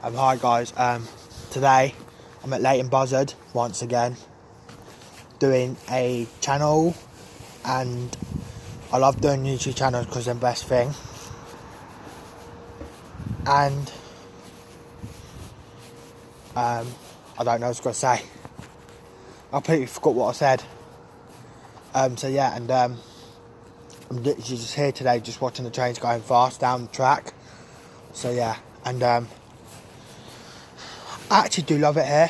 Hi guys, today I'm at Leighton Buzzard once again doing a channel, and I love doing YouTube channels because they're the best thing. And I don't know what I was going to say. I completely forgot what I said. So yeah, and I'm literally just here today just watching the trains going fast down the track. So yeah, and I actually do love it here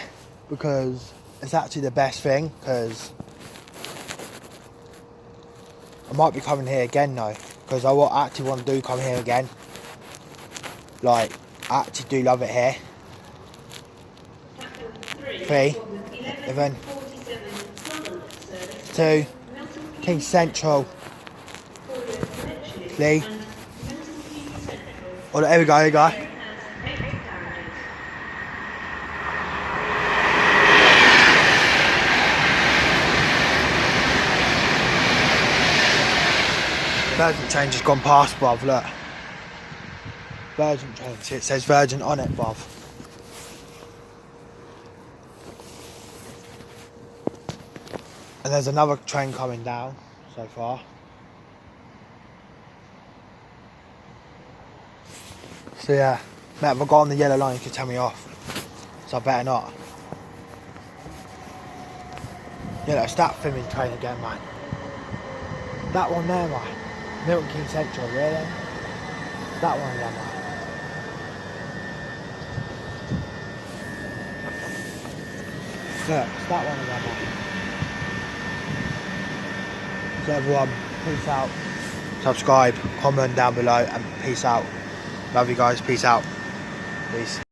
because it's actually the best thing, because I might be coming here again though, because I actually want to come here again. Like, I actually do love it here. 3, 11, 2, King Central, Lee. Oh, here we go, here we go. Virgin train just gone past, bruv, look. Virgin train, see, it says Virgin on it, bruv. And there's another train coming down so far. So yeah, mate, if I got on the yellow line, you could tell me off. So I better not. Yeah, it's that filming train again, man. That one there, man. Milton King Central, really? That one again, man. Look, it's that one again, man. So everyone, peace out. Subscribe, comment down below, and peace out. Love you guys, peace out. Peace.